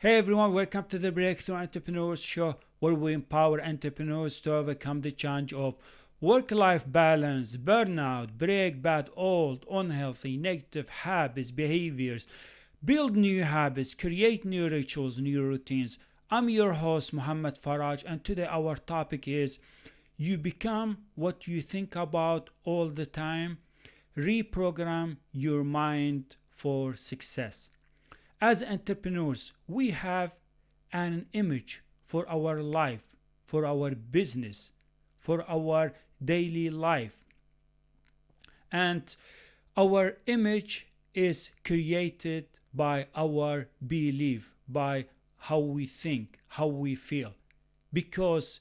Hey everyone, welcome to the Breakthrough Entrepreneurs Show, where we empower entrepreneurs to overcome the challenge of work-life balance, burnout, break bad, old, unhealthy, negative habits, behaviors, build new habits, create new rituals, new routines. I'm your host, Muhammad Faraj, and today our topic is you become what you think about all the time. Reprogram your mind for success. As entrepreneurs, we have an image for our life, for our business, for our daily life. And our image is created by our belief, by how we think, how we feel. Because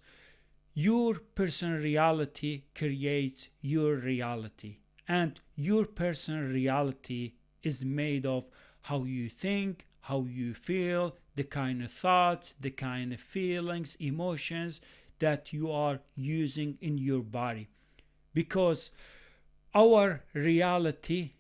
your personal reality creates your reality. And your personal reality is made of how you think, how you feel, the kind of thoughts, the kind of feelings, emotions that you are using in your body. Because our reality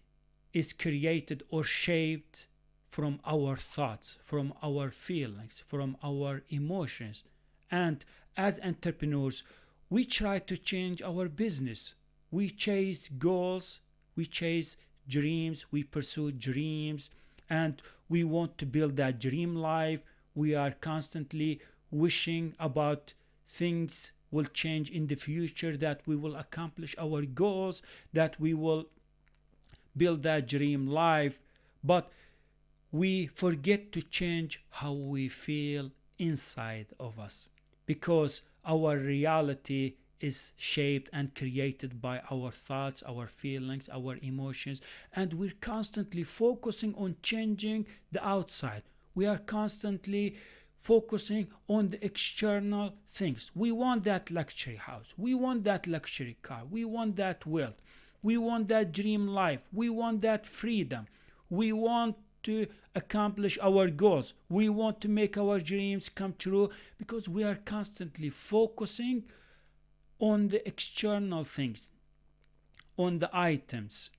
is created or shaped from our thoughts, from our feelings, from our emotions. And as entrepreneurs, we try to change our business. We chase goals, we chase dreams, we pursue dreams, and we want to build that dream life. We are constantly wishing about things will change in the future, that we will accomplish our goals, that we will build that dream life. But we forget to change how we feel inside of us, because our reality is shaped and created by our thoughts, our feelings, our emotions, and we're constantly focusing on changing the outside. We are constantly focusing on the external things. We want that luxury house, we want that luxury car, we want that wealth, we want that dream life, we want that freedom, we want to accomplish our goals, we want to make our dreams come true, because we are constantly focusing on the external things, on the items,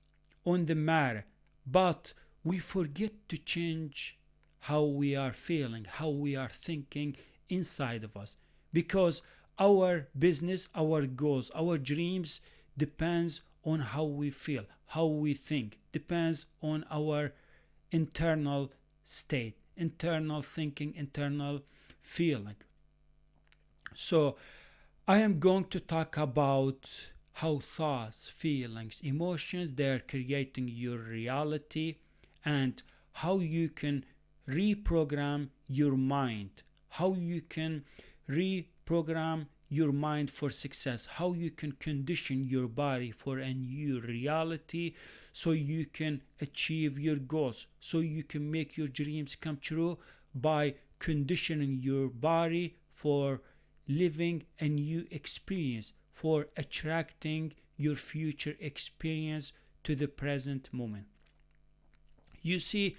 on the matter. But we forget to change how we are feeling, how we are thinking inside of us, because our business, our goals, our dreams depends on how we feel, how we think, depends on our internal state, internal thinking, internal feeling. So I am going to talk about how thoughts, feelings, emotions, they're creating your reality, and how you can reprogram your mind, how you can reprogram your mind for success, how you can condition your body for a new reality, so you can achieve your goals, so you can make your dreams come true by conditioning your body for living a new experience, for attracting your future experience to the present moment. You see,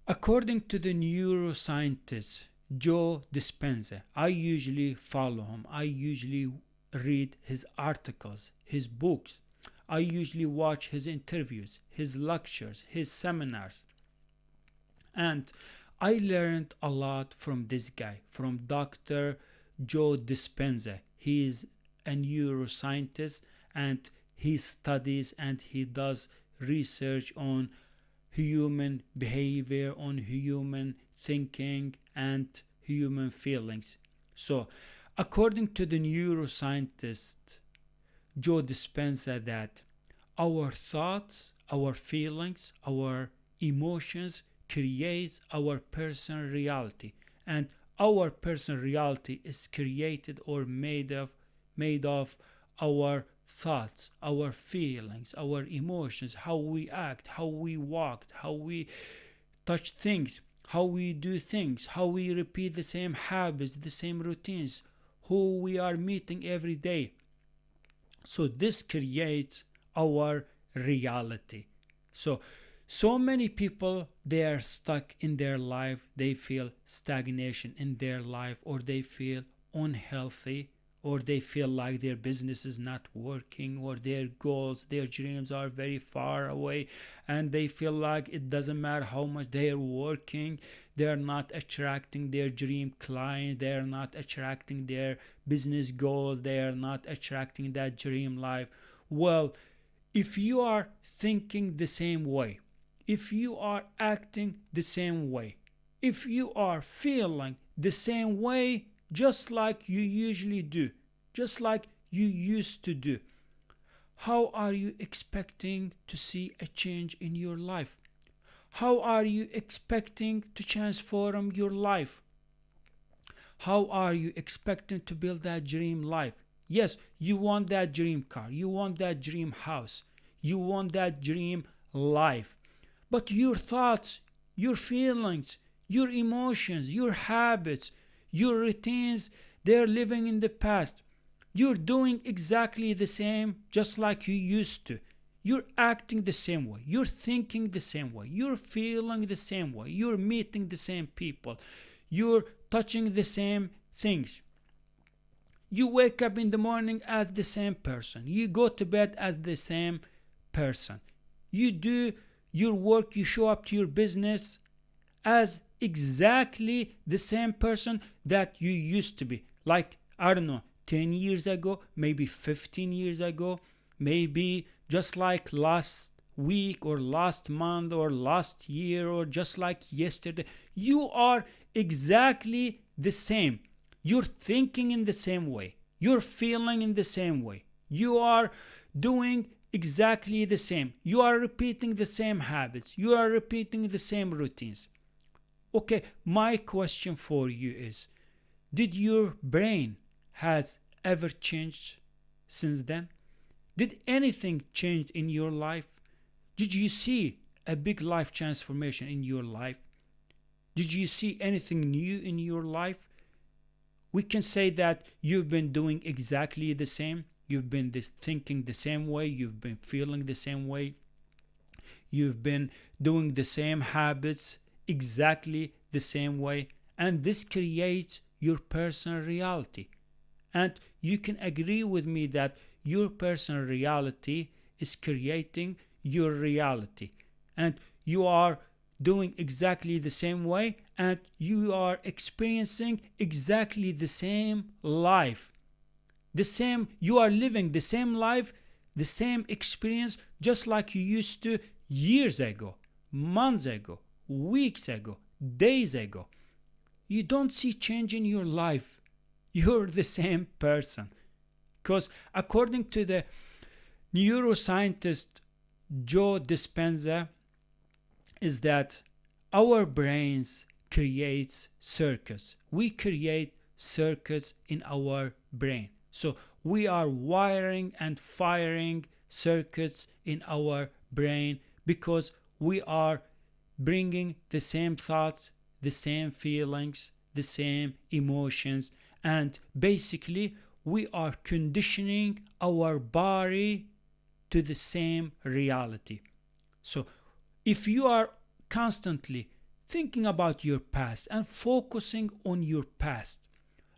according to the neuroscientist Joe Dispenza, I usually follow him, I usually read his articles, his books, I usually watch his interviews, his lectures, his seminars, and I learned a lot from this guy, from Dr. Joe Dispenza. He is a neuroscientist, and he studies and he does research on human behavior, on human thinking, and human feelings. So, according to the neuroscientist Joe Dispenza, that our thoughts, our feelings, our emotions creates our personal reality, and our personal reality is created or made of our thoughts, our feelings, our emotions, how we act, how we walk, how we touch things, how we do things, how we repeat the same habits, the same routines, who we are meeting every day. So this creates our reality. So many people, they are stuck in their life, they feel stagnation in their life, or they feel unhealthy, or they feel like their business is not working, or their goals, their dreams are very far away, and they feel like it doesn't matter how much they are working, they are not attracting their dream client, they are not attracting their business goals, they are not attracting that dream life. Well, if you are thinking the same way, if you are acting the same way, if you are feeling the same way, just like you usually do, just like you used to do, how are you expecting to see a change in your life? How are you expecting to transform your life? How are you expecting to build that dream life? Yes, you want that dream car, you want that dream house, you want that dream life. But your thoughts, your feelings, your emotions, your habits, your routines, they're living in the past. You're doing exactly the same just like you used to. You're acting the same way. You're thinking the same way. You're feeling the same way. You're meeting the same people. You're touching the same things. You wake up in the morning as the same person. You go to bed as the same person. You do your work, you show up to your business as exactly the same person that you used to be. Like, I don't know, 10 years ago, maybe 15 years ago, maybe just like last week or last month or last year or just like yesterday. You are exactly the same. You're thinking in the same way. You're feeling in the same way. You are doing exactly the same. You are repeating the same habits. You are repeating the same routines. Okay, my question for you is, did your brain has ever changed since then? Did anything change in your life? Did you see a big life transformation in your life? Did you see anything new in your life? We can say that you've been doing exactly the same. You've been thinking the same way. You've been feeling the same way. You've been doing the same habits exactly the same way. And this creates your personal reality. And you can agree with me that your personal reality is creating your reality. And you are doing exactly the same way, and you are experiencing exactly the same life. The same, you are living the same life, the same experience, just like you used to years ago, months ago, weeks ago, days ago. You don't see change in your life. You're the same person. Because according to the neuroscientist Joe Dispenza, is that our brains creates circuits. We create circuits in our brain. So we are wiring and firing circuits in our brain because we are bringing the same thoughts, the same feelings, the same emotions, and basically we are conditioning our body to the same reality. So if you are constantly thinking about your past and focusing on your past,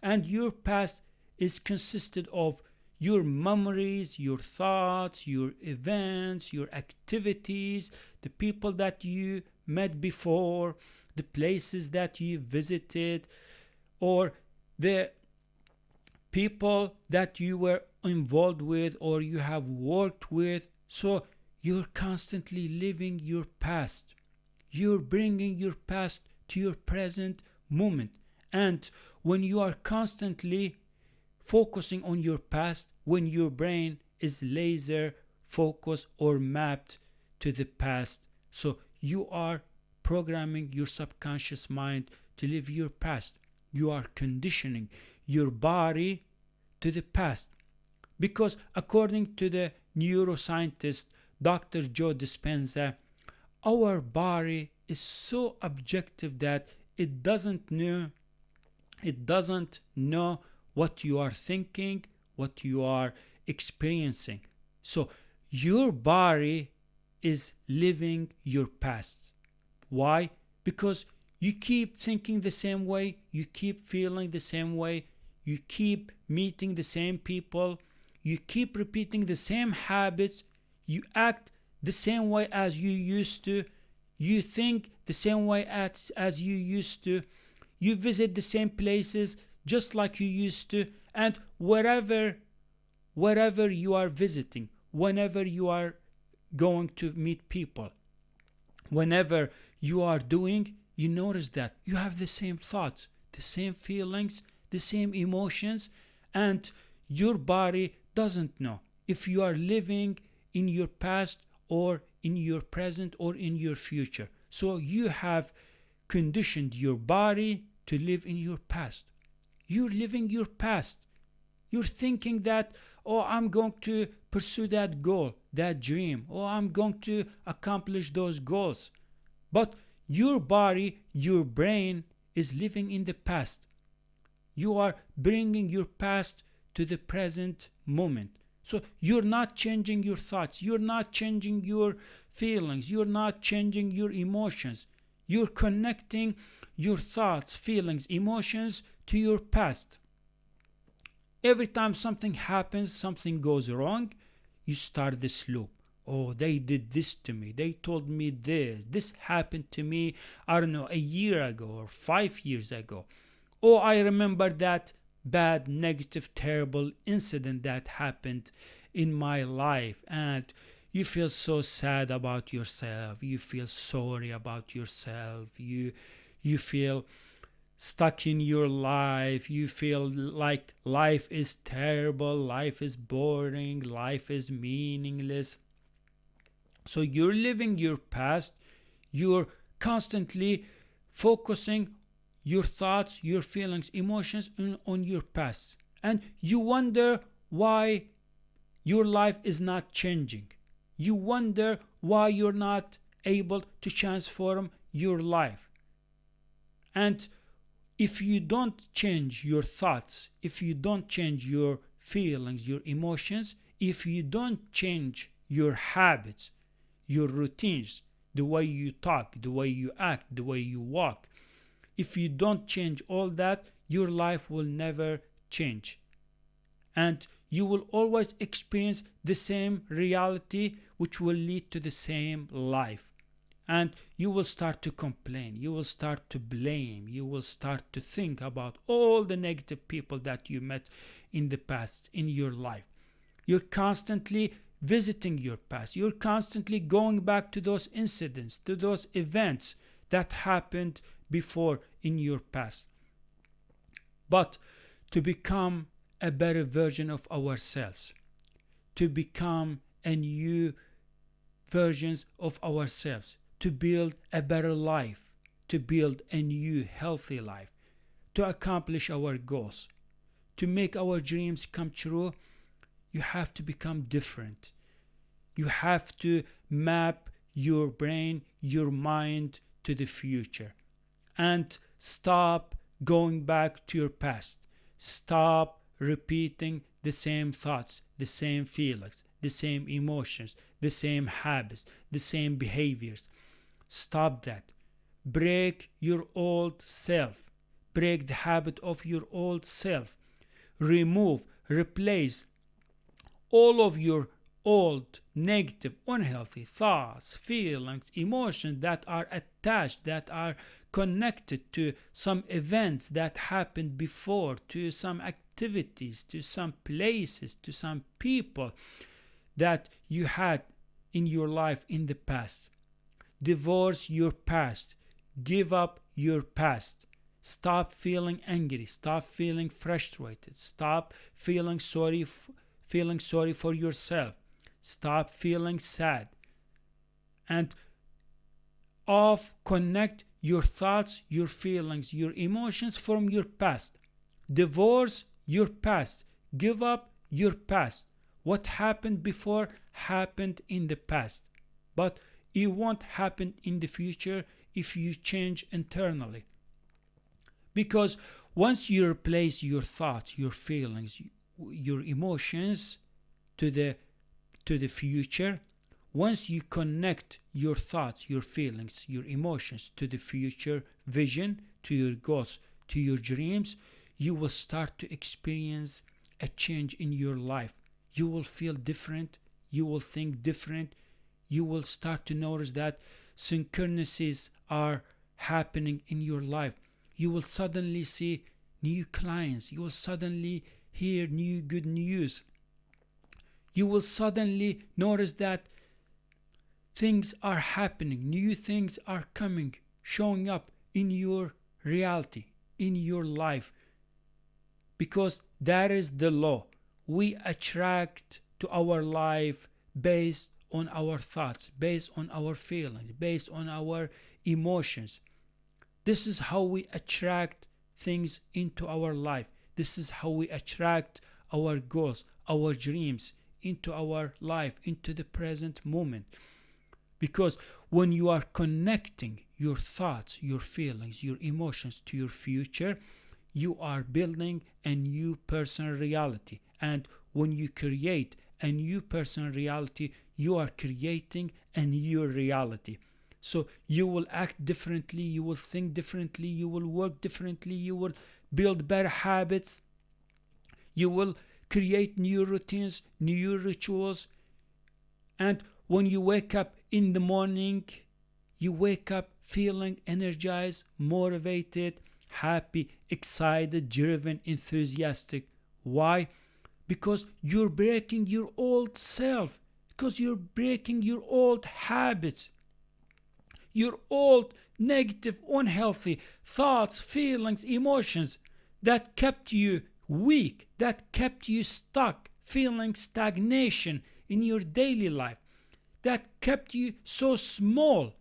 and your past is consisted of your memories, your thoughts, your events, your activities, the people that you met before, the places that you visited, or the people that you were involved with or you have worked with. So you're constantly living your past. You're bringing your past to your present moment. And when you are constantly focusing on your past, when your brain is laser focused or mapped to the past, so you are programming your subconscious mind to live your past. You are conditioning your body to the past. Because according to the neuroscientist Dr. Joe Dispenza, our body is so objective that it doesn't know what you are thinking, what you are experiencing. So your body is living your past. Why? Because you keep thinking the same way, you keep feeling the same way, you keep meeting the same people, you keep repeating the same habits, you act the same way as you used to, you think the same way as you used to, you visit the same places just like you used to, and wherever you are visiting, whenever you are going to meet people, whenever you are doing, you notice that you have the same thoughts, the same feelings, the same emotions, and your body doesn't know if you are living in your past or in your present or in your future. So you have conditioned your body to live in your past. You're living your past. You're thinking that, oh, I'm going to pursue that goal, that dream, or I'm going to accomplish those goals. But your body, your brain is living in the past. You are bringing your past to the present moment. So you're not changing your thoughts, you're not changing your feelings, you're not changing your emotions. You're connecting your thoughts, feelings, emotions to your past. Every time something happens, something goes wrong, you start this loop. Oh, they did this to me. They told me this. This happened to me, I don't know, a year ago or 5 years ago. Oh, I remember that bad, negative, terrible incident that happened in my life. And you feel so sad about yourself. You feel sorry about yourself. You feel stuck in your life. You feel like life is terrible, life is boring, life is meaningless. So you're living your past. You're constantly focusing your thoughts, your feelings, emotions on your past. And you wonder why your life is not changing. You wonder why you're not able to transform your life. And if you don't change your thoughts, if you don't change your feelings, your emotions, if you don't change your habits, your routines, the way you talk, the way you act, the way you walk, if you don't change all that, your life will never change. And you will always experience the same reality, which will lead to the same life. And you will start to complain, you will start to blame, you will start to think about all the negative people that you met in the past in your life. You're constantly visiting your past, you're constantly going back to those incidents, to those events that happened before in your past. But to become a better version of ourselves, to become a new versions of ourselves, to build a better life, to build a new healthy life, to accomplish our goals, to make our dreams come true, you have to become different. You have to map your brain, your mind to the future, and stop going back to your past. Stop repeating the same thoughts, the same feelings, the same emotions, the same habits, the same behaviors. Stop that. Break your old self. Break the habit of your old self. Remove, replace all of your old, negative, unhealthy thoughts, feelings, emotions that are attached, that are connected to some events that happened before, to some activities, to some places, to some people that you had in your life in the past. Divorce your past. Give up your past. Stop feeling angry. Stop feeling frustrated. Stop feeling sorry for yourself. Stop feeling sad. And connect your thoughts, your feelings, your emotions from your past. Divorce your past. Give up your past. What happened before happened in the past. But it won't happen in the future if you change internally. Because once you replace your thoughts, your feelings, your emotions to the future, once you connect your thoughts, your feelings, your emotions to the future vision, to your goals, to your dreams, you will start to experience a change in your life. You will feel different, you will think different, you will start to notice that synchronicities are happening in your life. You will suddenly see new clients, you will suddenly hear new good news. You will suddenly notice that things are happening, new things are coming, showing up in your reality, in your life. Because that is the law. We attract to our life based on our thoughts, based on our feelings, based on our emotions. This is how we attract things into our life. This is how we attract our goals, our dreams into our life, into the present moment. Because when you are connecting your thoughts, your feelings, your emotions to your future, you are building a new personal reality. And when you create a new personal reality, you are creating a new reality. So you will act differently, you will think differently, you will work differently, you will build better habits, you will create new routines, new rituals. And when you wake up in the morning, you wake up feeling energized, motivated, happy, excited, driven, enthusiastic. Why? Because you're breaking your old self, because you're breaking your old habits, your old negative, unhealthy thoughts, feelings, emotions that kept you weak, that kept you stuck, feeling stagnation in your daily life, that kept you so small,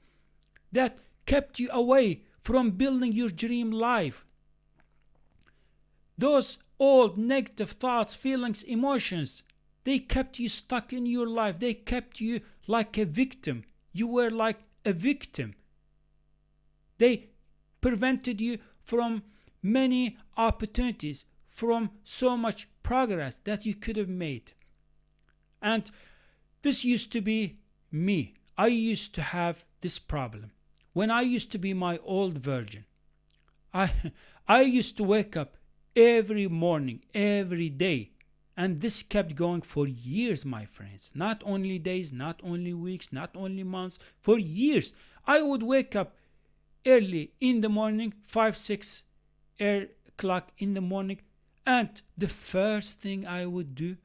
that kept you away from building your dream life. Those old negative thoughts, feelings, emotions, they kept you stuck in your life. They kept you like a victim. You were like a victim. They prevented you from many opportunities, from so much progress that you could have made. And this used to be me. I used to have this problem. When I used to be my old version, I, I used to wake up every morning, every day. And this kept going for years, my friends. Not only days, not only weeks, not only months, for years. I would wake up early in the morning, 5, 6 o'clock in the morning. And the first thing I would do,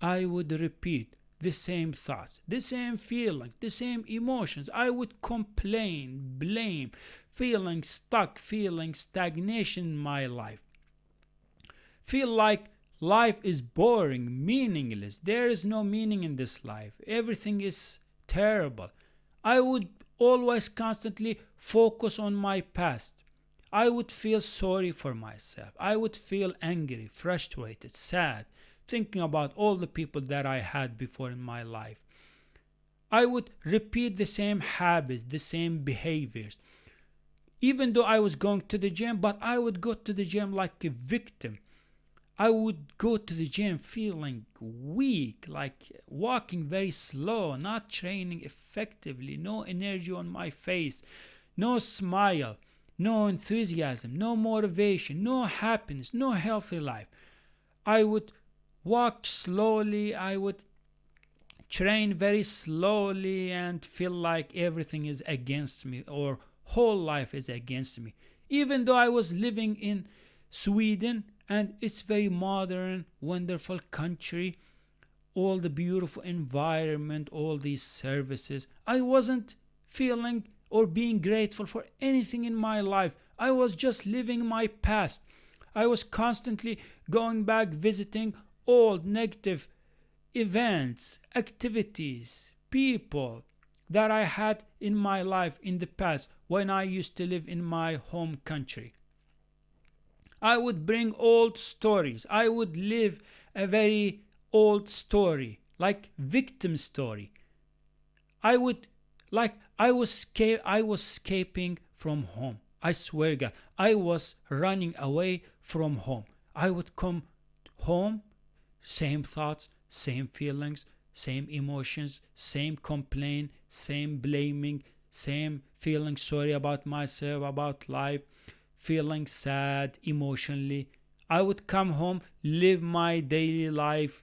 I would repeat the same thoughts, the same feelings, the same emotions. I would complain, blame, feeling stuck, feeling stagnation in my life. Feel like life is boring, meaningless. There is no meaning in this life. Everything is terrible. I would always constantly focus on my past. I would feel sorry for myself. I would feel angry, frustrated, sad, thinking about all the people that I had before in my life. I would repeat the same habits, the same behaviors. Even though I was going to the gym, but I would go to the gym like a victim. I would go to the gym feeling weak, like walking very slow, not training effectively, no energy on my face, no smile, no enthusiasm, no motivation, no happiness, no healthy life. I would walk slowly, I would train very slowly and feel like everything is against me or whole life is against me. Even though I was living in Sweden, and it's very modern, wonderful country, all the beautiful environment, all these services, I wasn't feeling or being grateful for anything in my life. I was just living my past. I was constantly going back, visiting old negative events, activities, people that I had in my life in the past when I used to live in my home country. I would bring old stories. I would live a very old story, like victim story. I would I was escaping from home. I swear God, I was running away from home. I would come home, same thoughts, same feelings, same emotions, same complaint, same blaming, same feeling sorry about myself, about life, feeling sad emotionally. I would come home, live my daily life,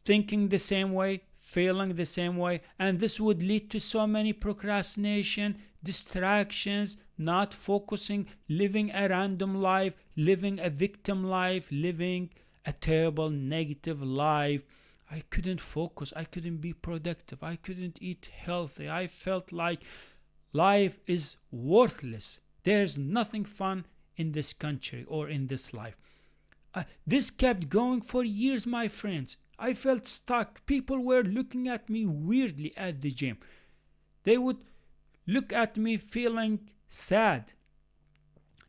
thinking the same way, feeling the same way, and this would lead to so many procrastination, distractions, not focusing, living a random life, living a victim life, living a terrible negative life. I couldn't focus, I couldn't be productive, I couldn't eat healthy. I felt like life is worthless. There's nothing fun in this country or in this life. This kept going for years, my friends. I felt stuck. People were looking at me weirdly at the gym. They would look at me feeling sad.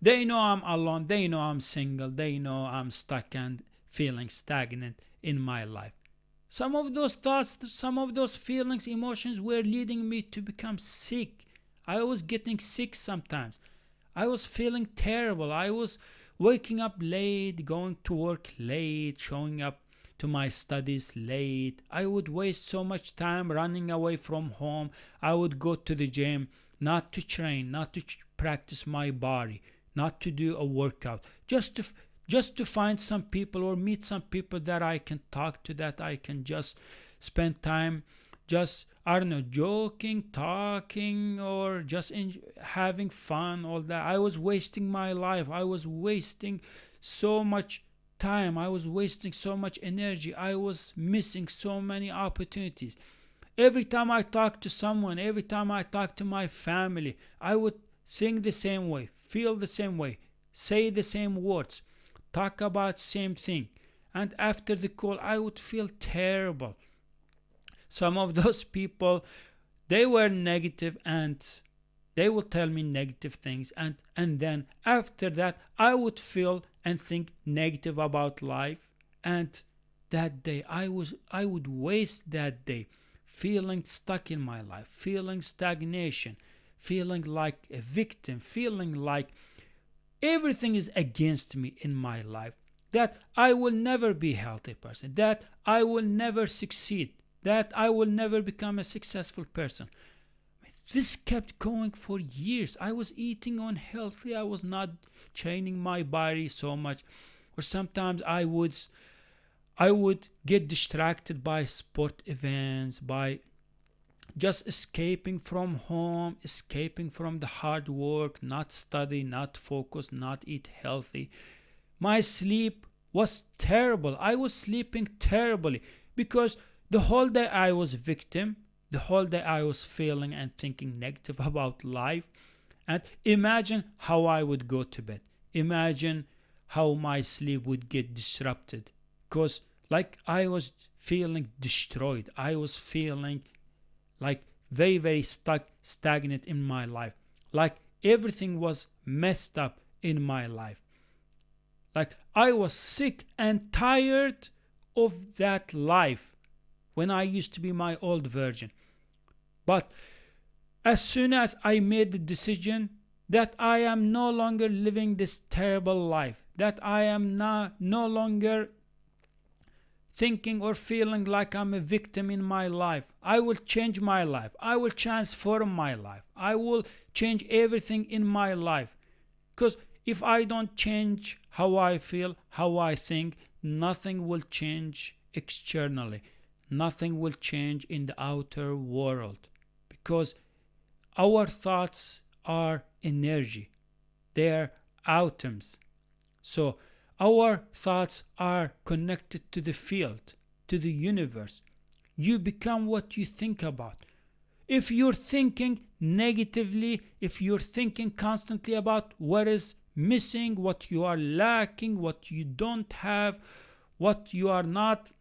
They know I'm alone. They know I'm single. They know I'm stuck and feeling stagnant in my life. Some of those thoughts, some of those feelings, emotions were leading me to become sick. I was getting sick sometimes. I was feeling terrible. I was waking up late, going to work late, showing up to my studies late. I would waste so much time running away from home. I would go to the gym not to train, not to practice my body, not to do a workout, just to find some people or meet some people that I can talk to, that I can just spend time just, I don't know, joking, talking, or just having fun, all that. I was wasting my life. I was wasting so much time. I was wasting so much energy. I was missing so many opportunities. Every time I talk to someone, every time I talk to my family, I would think the same way, feel the same way, say the same words, talk about same thing. And after the call, I would feel terrible. Some of those people, they were negative and they would tell me negative things, and then after that I would feel and think negative about life. And that day I would waste that day feeling stuck in my life, feeling stagnation, feeling like a victim, feeling like everything is against me in my life, that I will never be a healthy person, that I will never succeed, that I will never become a successful person. This kept going for years. I was eating unhealthy. I was not training my body so much. Or sometimes I would get distracted by sport events, by just escaping from home, escaping from the hard work, not study, not focus, not eat healthy. My sleep was terrible. I was sleeping terribly because the whole day I was a victim. The whole day I was feeling and thinking negative about life. And imagine how I would go to bed. Imagine how my sleep would get disrupted. Because like I was feeling destroyed. I was feeling like very, very stuck, stagnant in my life. Like everything was messed up in my life. Like I was sick and tired of that life when I used to be my old version. But as soon as I made the decision that I am no longer living this terrible life, that I am no longer thinking or feeling like I'm a victim in my life, I will change my life. I will transform my life. I will change everything in my life. Because if I don't change how I feel, how I think, nothing will change externally. Nothing will change in the outer world. Because our thoughts are energy. They are atoms. So our thoughts are connected to the field, to the universe. You become what you think about. If you're thinking negatively, if you're thinking constantly about what is missing, what you are lacking, what you don't have, what you are not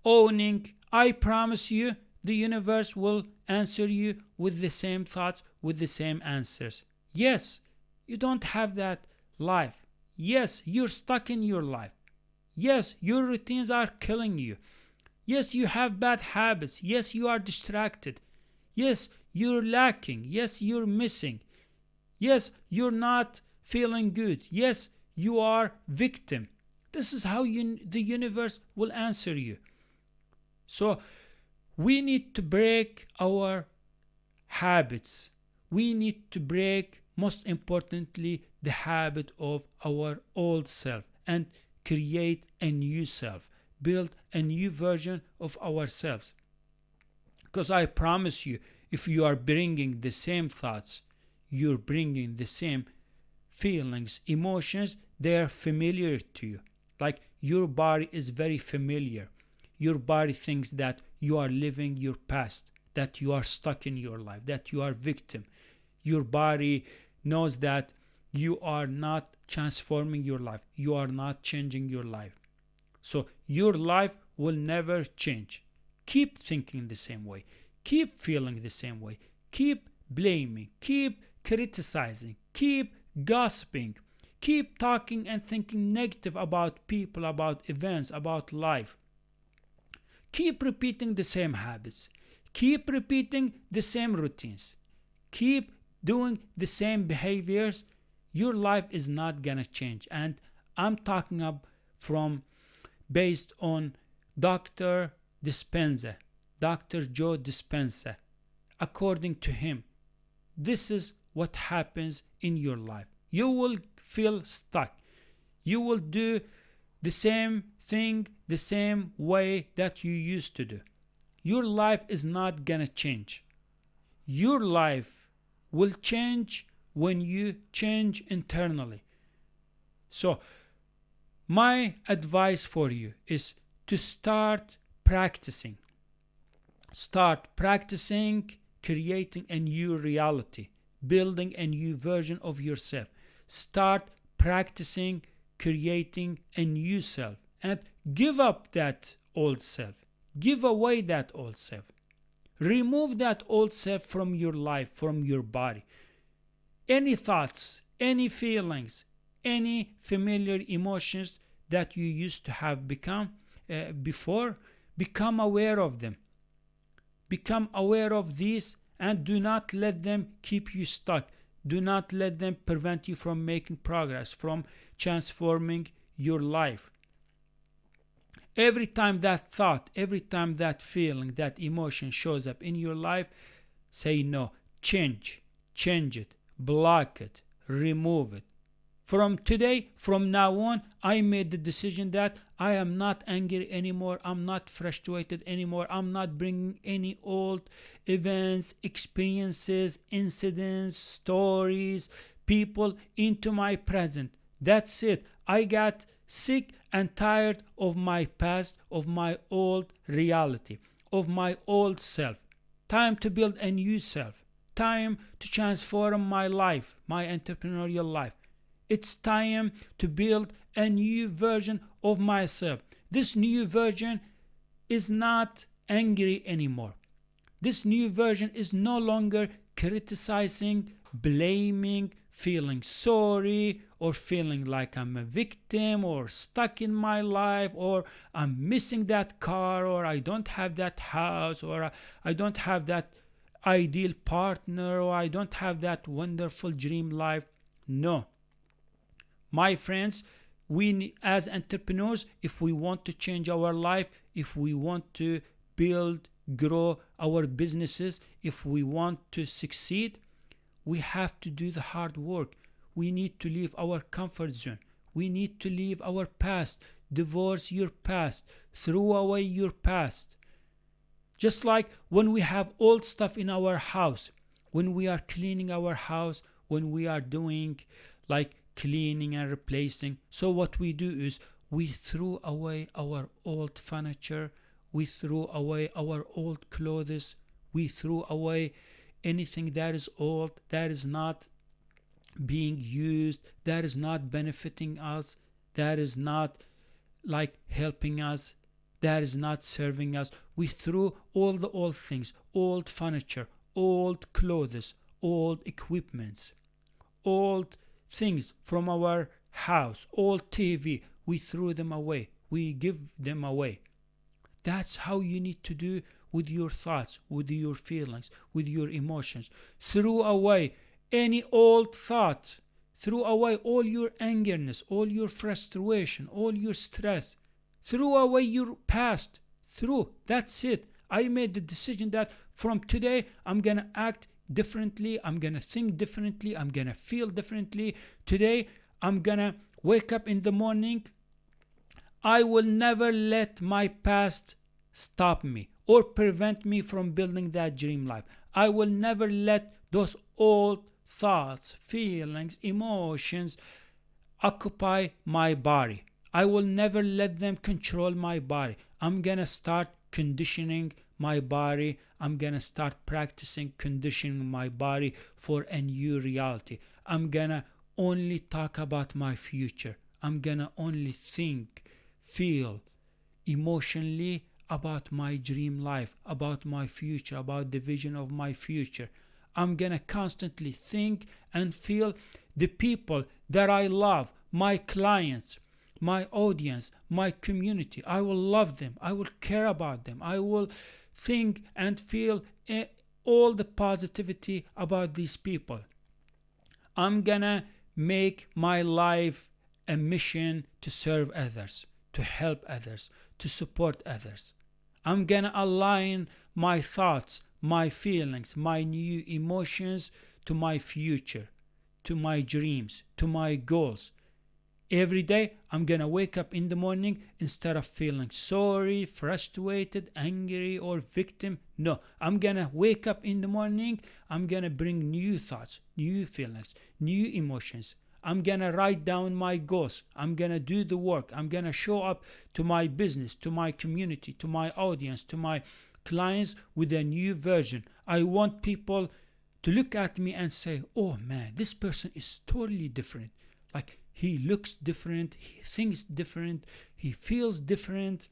owning, I promise you, the universe will answer you with the same thoughts, with the same answers. Yes, you don't have that life. Yes, you're stuck in your life. Yes, your routines are killing you. Yes, you have bad habits. Yes, you are distracted. Yes, you're lacking. Yes, you're missing. Yes, you're not feeling good. Yes, you are victim. This is how the universe will answer you. So we need to break our habits. We need to break, most importantly, the habit of our old self. and create a new self, build a new version of ourselves. Because I promise you, if you are bringing the same thoughts, you're bringing the same feelings, emotions, they are familiar to you. Like your body is very familiar. Your body thinks that you are living your past, that you are stuck in your life, that you are victim. Your body knows that you are not transforming your life. You are not changing your life. So your life will never change. Keep thinking the same way. Keep feeling the same way. Keep blaming. Keep criticizing. Keep gossiping. Keep talking and thinking negative about people, about events, about life. Keep repeating the same habits. Keep repeating the same routines. Keep doing the same behaviors. Your life is not gonna change. And I'm talking up from based on Dr. Dispenza, Dr. Joe Dispenza. According to him, this is what happens in your life. You will feel stuck. You will do the same thing the same way that you used to do. Your life is not gonna change. Your life will change when you change internally. So, my advice for you is to start practicing. Start practicing creating a new reality, building a new version of yourself. Start practicing creating a new self and give up that old self. Give away that old self. Remove that old self from your life, from your body. Any thoughts, any feelings, any familiar emotions that you used to have before, become aware of them. Become aware of these and do not let them keep you stuck. Do not let them prevent you from making progress, from transforming your life. Every time that thought, every time that feeling, that emotion shows up in your life, say no. Change it, block it, remove it. From today, from now on, I made the decision that I am not angry anymore. I'm not frustrated anymore. I'm not bringing any old events, experiences, incidents, stories, people into my present. That's it. I got sick and tired of my past, of my old reality, of my old self. Time to build a new self. Time to transform my life, my entrepreneurial life. It's time to build a new version of myself. This new version is not angry anymore. This new version is no longer criticizing, blaming, feeling sorry, or feeling like I'm a victim or stuck in my life, or I'm missing that car, or I don't have that house, or I don't have that ideal partner, or I don't have that wonderful dream life. No. My friends, we as entrepreneurs, if we want to change our life, if we want to build, grow our businesses, if we want to succeed, we have to do the hard work. We need to leave our comfort zone. We need to leave our past. Divorce your past. Throw away your past. Just like when we have old stuff in our house, when we are cleaning our house, when we are doing like cleaning and replacing. So what we do is we throw away our old furniture, we throw away our old clothes, we throw away anything that is old, that is not being used, that is not benefiting us, that is not like helping us, that is not serving us. We throw all the old things, old furniture, old clothes, old equipments, old things from our house, old TV, we throw them away. We give them away. That's how you need to do with your thoughts, with your feelings, with your emotions. Throw away any old thought. Throw away all your angerness, all your frustration, all your stress. Throw away your past. That's it. I made the decision that from today I'm gonna act differently, I'm gonna think differently, I'm gonna feel differently. Today I'm gonna wake up in the morning, I will never let my past stop me or prevent me from building that dream life. I will never let those old thoughts, feelings, emotions occupy my body. I will never let them control my body. I'm gonna start conditioning my body. I'm gonna start practicing conditioning my body for a new reality. I'm gonna only talk about my future. I'm gonna only think, feel emotionally about my dream life, about my future, about the vision of my future. I'm gonna constantly think and feel the people that I love, my clients, my audience, my community. I will love them. I will care about them. I will think and feel all the positivity about these people. I'm gonna make my life a mission to serve others, to help others, to support others. I'm gonna align my thoughts, my feelings, my new emotions to my future, to my dreams, to my goals. Every day, I'm gonna wake up in the morning, instead of feeling sorry, frustrated, angry, or victim. No, I'm gonna wake up in the morning. I'm gonna bring new thoughts, new feelings, new emotions. I'm gonna write down my goals. I'm gonna do the work. I'm gonna show up to my business, to my community, to my audience, to my clients with a new version. I want people to look at me and say, oh man, this person is totally different. Like, he looks different, he thinks different, he feels different.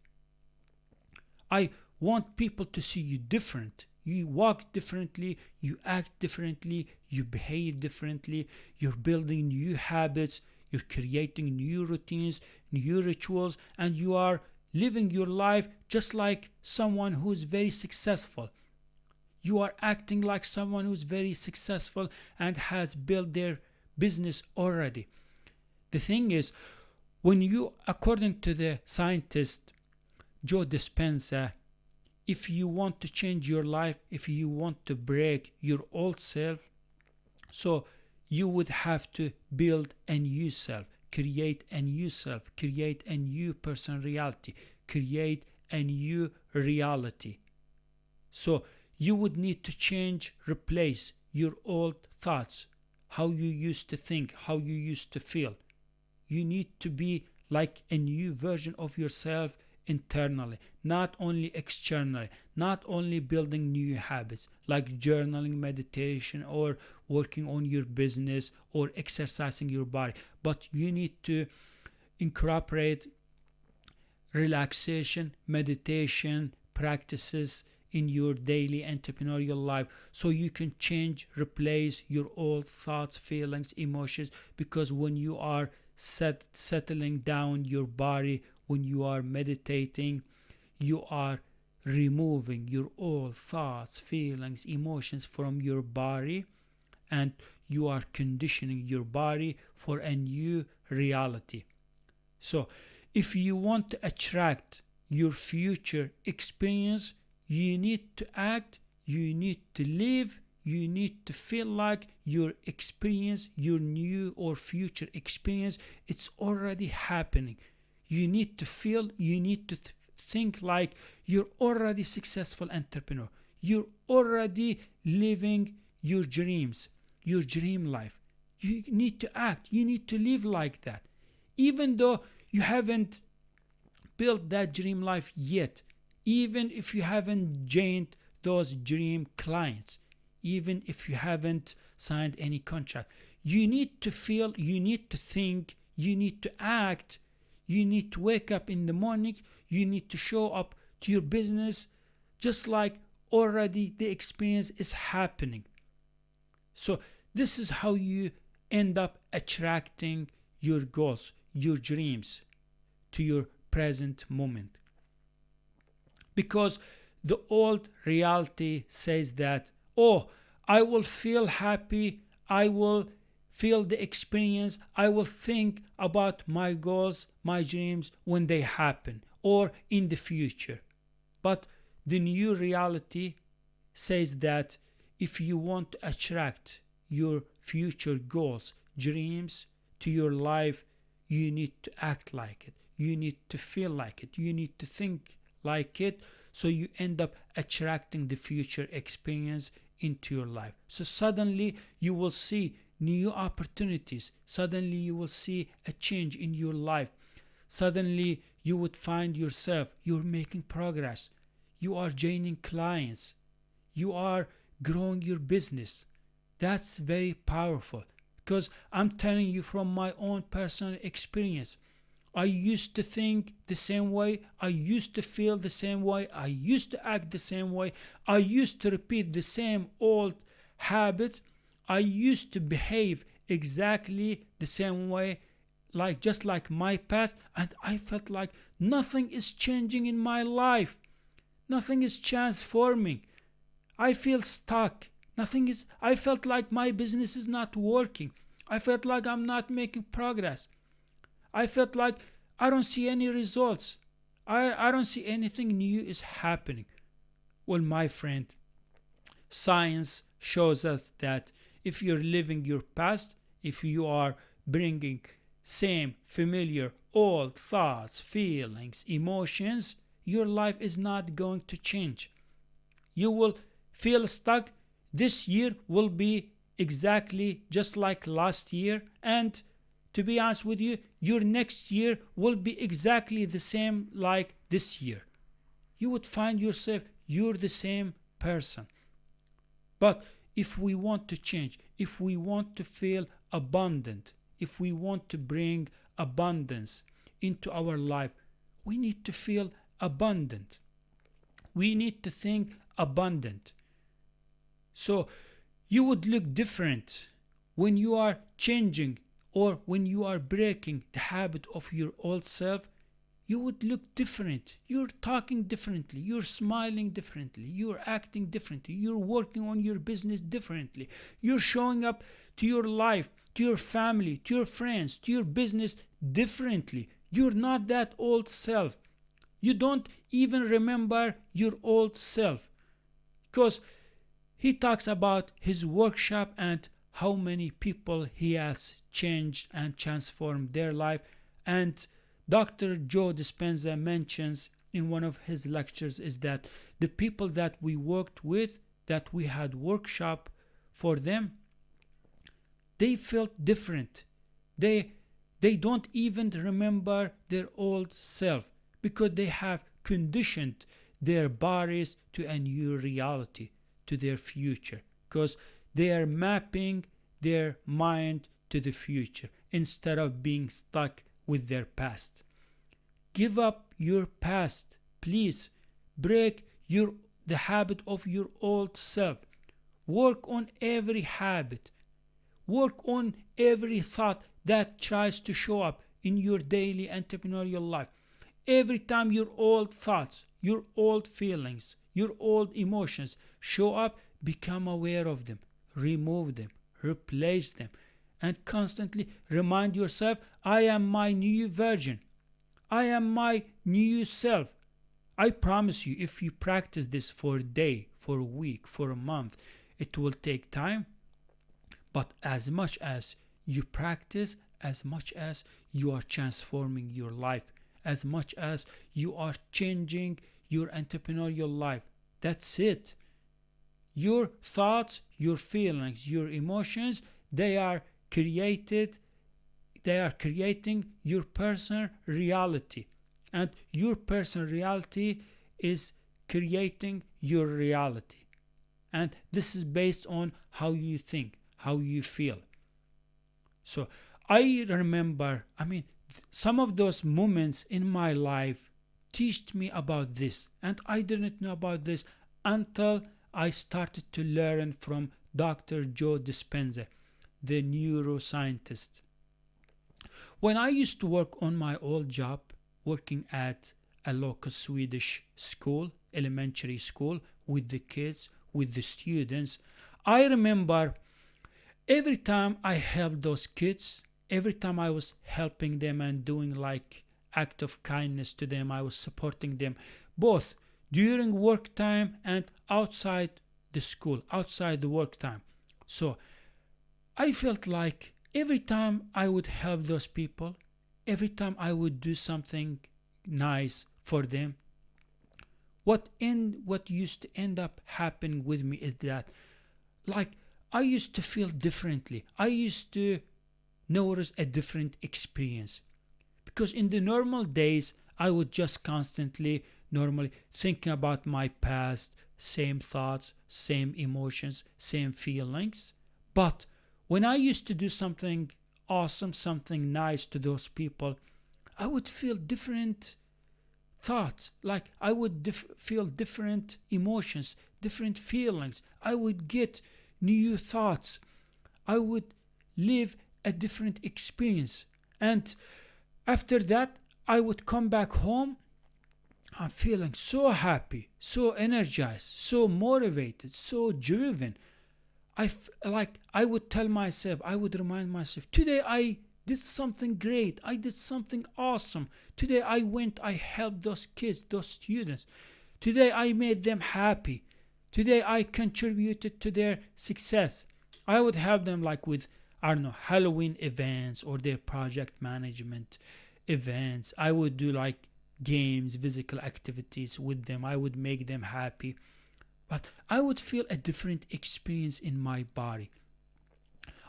I want people to see you different. You walk differently, you act differently, you behave differently, you're building new habits, you're creating new routines, new rituals, and you are living your life just like someone who's very successful. You are acting like someone who's very successful and has built their business already. The thing is, when you, according to the scientist Joe Dispenza, if you want to change your life, if you want to break your old self, so you would have to build a new self, create a new self, create a new person reality, create a new reality. So you would need to change, replace your old thoughts, how you used to think, how you used to feel. You need to be like a new version of yourself internally, not only externally, not only building new habits like journaling, meditation, or working on your business or exercising your body, but you need to incorporate relaxation, meditation practices in your daily entrepreneurial life so you can change, replace your old thoughts, feelings, emotions, because when you are settling down your body, when you are meditating, you are removing your old thoughts, feelings, emotions from your body, and you are conditioning your body for a new reality. So if you want to attract your future experience, you need to act, you need to live, you need to feel like your experience, your new or future experience, it's already happening. You need to feel, you need to think like you're already successful entrepreneur. You're already living your dreams, your dream life. You need to act, you need to live like that. Even though you haven't built that dream life yet, even if you haven't gained those dream clients, even if you haven't signed any contract, you need to feel, you need to think, you need to act, you need to wake up in the morning, you need to show up to your business just like already the experience is happening. So this is how you end up attracting your goals, your dreams to your present moment. Because the old reality says that, oh, I will feel happy, I will feel the experience, I will think about my goals, my dreams when they happen or in the future. But the new reality says that if you want to attract your future goals, dreams to your life, you need to act like it. You need to feel like it. You need to think like it. So you end up attracting the future experience into your life. So suddenly you will see new opportunities. Suddenly you will see a change in your life. Suddenly you would find yourself, you're making progress. You are gaining clients. You are growing your business. That's very powerful, because I'm telling you from my own personal experience. I used to think the same way. I used to feel the same way. I used to act the same way. I used to repeat the same old habits. I used to behave exactly the same way, just like my past, and I felt like nothing is changing in my life. Nothing is transforming. I feel stuck. I felt like my business is not working. I felt like I'm not making progress. I felt like I don't see any results. I don't see anything new is happening. Well, my friend, science shows us that if you're living your past, if you are bringing same familiar old thoughts, feelings, emotions, your life is not going to change. You will feel stuck. This year will be exactly just like last year, and to be honest with you, your next year will be exactly the same like this year. You would find yourself, you're the same person. But if we want to change, if we want to feel abundant, if we want to bring abundance into our life, we need to feel abundant. We need to think abundant. So you would look different when you are changing or when you are breaking the habit of your old self. You would look different. You're talking differently. You're smiling differently. You're acting differently. You're working on your business differently. You're showing up to your life, to your family, to your friends, to your business differently. You're not that old self. You don't even remember your old self, because he talks about his workshop and how many people he has changed and transformed their life. And Dr. Joe Dispenza mentions in one of his lectures is that the people that we worked with, that we had workshop for them, they felt different. They don't even remember their old self, because they have conditioned their bodies to a new reality, to their future, because they are mapping their mind to the future instead of being stuck with their past. Give up your past, please. Break the habit of your old self. Work on every habit. Work on every thought that tries to show up in your daily entrepreneurial life. Every time your old thoughts, your old feelings, your old emotions show up, become aware of them, remove them, replace them, and constantly remind yourself, I am my new version. I am my new self. I promise you, if you practice this for a day, for a week, for a month, it will take time. But as much as you practice, as much as you are transforming your life, as much as you are changing your entrepreneurial life, that's it. Your thoughts, your feelings, your emotions, they are creating your personal reality, and your personal reality is creating your reality, and this is based on how you think, how you feel. So I remember, some of those moments in my life taught me about this, and I didn't know about this until I started to learn from Dr. Joe Dispenza, the neuroscientist. When I used to work on my old job, working at a local Swedish school, elementary school, with the kids, with the students, I remember every time I helped those kids, every time I was helping them and doing like act of kindness to them, I was supporting them both during work time and outside the school, outside the work time. So I felt like every time I would help those people, every time I would do something nice for them, what used to end up happening with me is that, like, I used to feel differently. I used to notice a different experience. Because in the normal days, I would just constantly, normally, thinking about my past, same thoughts, same emotions, same feelings. But when I used to do something awesome, something nice to those people, I would feel different thoughts. Like, I would feel different emotions, different feelings. I would get new thoughts. I would live a different experience. And after that, I would come back home. I'm feeling so happy, so energized, so motivated, so driven. Like, I would tell myself, I would remind myself, today I did something great. I did something awesome. Today I helped those kids, those students. Today I made them happy. Today I contributed to their success. I would help them, like, with, I don't know, Halloween events or their project management events. I would do like games, physical activities with them. I would make them happy. But I would feel a different experience in my body.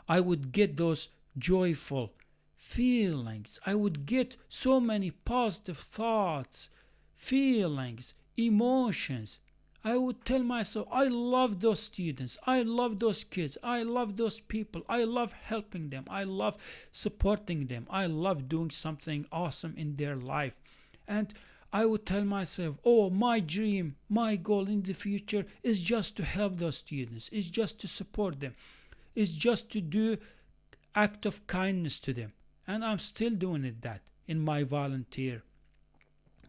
I would get those joyful feelings. I would get so many positive thoughts, feelings, emotions. I would tell myself, I love those students. I love those kids. I love those people. I love helping them. I love supporting them. I love doing something awesome in their life. And I would tell myself, oh, my dream, my goal in the future is just to help those students, is just to support them, is just to do act of kindness to them. And I'm still doing that in my volunteer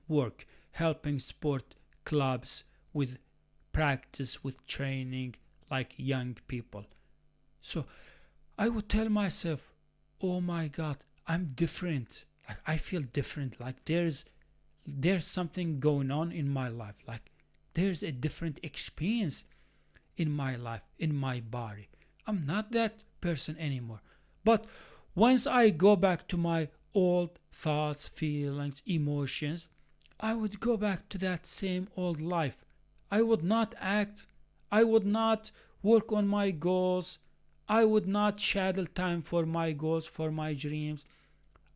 work, helping sport clubs with practice, with training, like young people. So I would tell myself, oh my God, I'm different. Like, I feel different. Like, there's something going on in my life. Like, there's a different experience in my life, in my body. I'm not that person anymore. But once I go back to my old thoughts, feelings, emotions, I would go back to that same old life. I would not act. I would not work on my goals. I would not schedule time for my goals, for my dreams.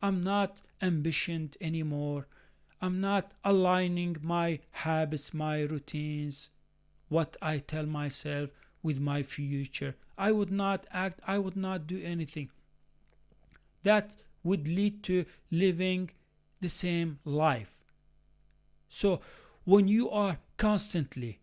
I'm not ambitioned anymore. I'm not aligning my habits, my routines, what I tell myself with my future. I would not act. I would not do anything. That would lead to living the same life. So when you are constantly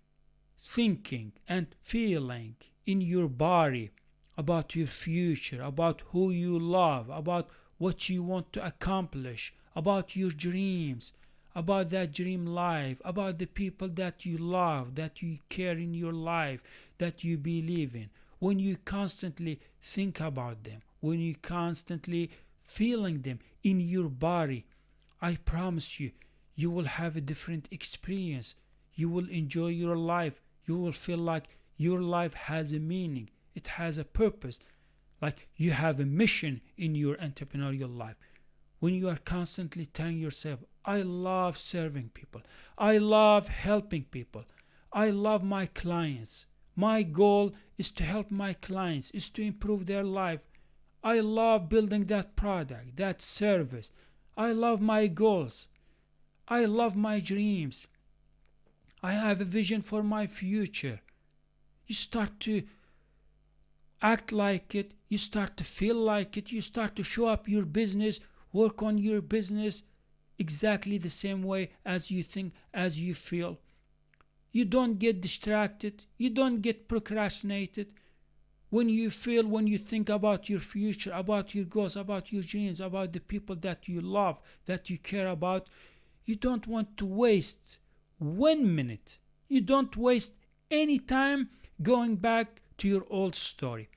thinking and feeling in your body about your future, about who you love, about what you want to accomplish, about your dreams, about that dream life, about the people that you love, that you care in your life, that you believe in, when you constantly think about them, when you constantly feeling them in your body, I promise you, you will have a different experience. You will enjoy your life. You will feel like your life has a meaning. It has a purpose. Like, you have a mission in your entrepreneurial life. When you are constantly telling yourself, I love serving people. I love helping people. I love my clients. My goal is to help my clients, is to improve their life. I love building that product, that service. I love my goals. I love my dreams. I have a vision for my future. You start to act like it. You start to feel like it. You start to show up your business, work on your business exactly the same way as you think, as you feel. You don't get distracted. You don't get procrastinated. When you feel, when you think about your future, about your goals, about your dreams, about the people that you love, that you care about, you don't want to waste 1 minute. You don't waste any time going back to your old story.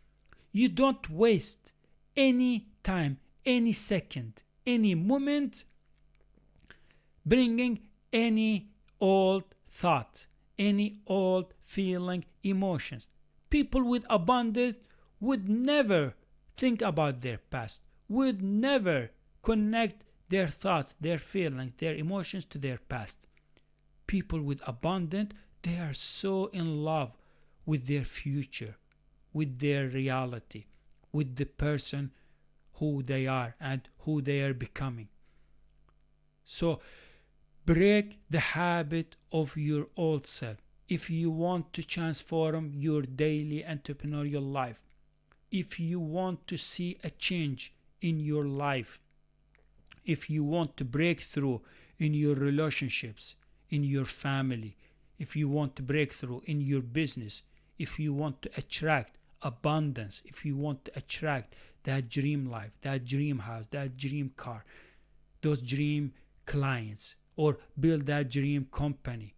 You don't waste any time, any second, any moment bringing any old thought, any old feeling, emotions. People with abundance would never think about their past, would never connect their thoughts, their feelings, their emotions to their past. People with abundance, they are so in love with their future, with their reality, with the person who they are and who they are becoming. So break the habit of your old self. If you want to transform your daily entrepreneurial life, if you want to see a change in your life, if you want to break through in your relationships, in your family, if you want to break through in your business, if you want to attract abundance, if you want to attract that dream life, that dream house, that dream car, those dream clients, or build that dream company,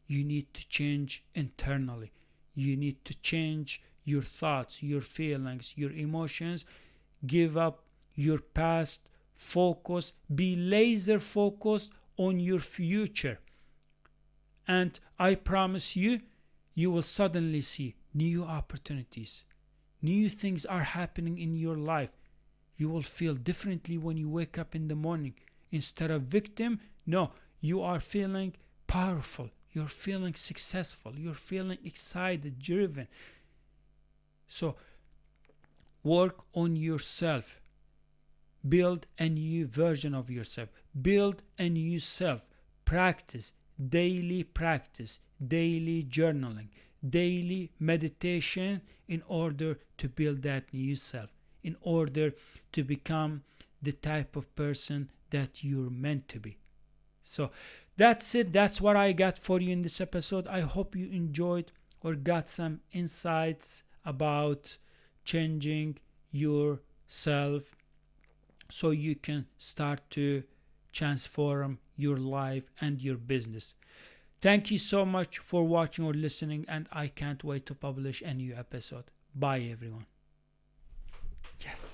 you need to change internally. You need to change your thoughts, your feelings, your emotions. Give up your past, focus, be laser focused on your future. And I promise you, you will suddenly see new opportunities. New things are happening in your life. You will feel differently when you wake up in the morning. Instead of victim, no, you are feeling powerful. You're feeling successful. You're feeling excited, driven. So work on yourself. Build a new version of yourself. Build a new self. Practice, daily journaling, daily meditation in order to build that new self, in order to become the type of person that you're meant to be. So that's it. That's what I got for you in this episode. I hope you enjoyed or got some insights about changing yourself so you can start to transform your life and your business. Thank you so much for watching or listening, and I can't wait to publish a new episode. Bye, everyone. Yes.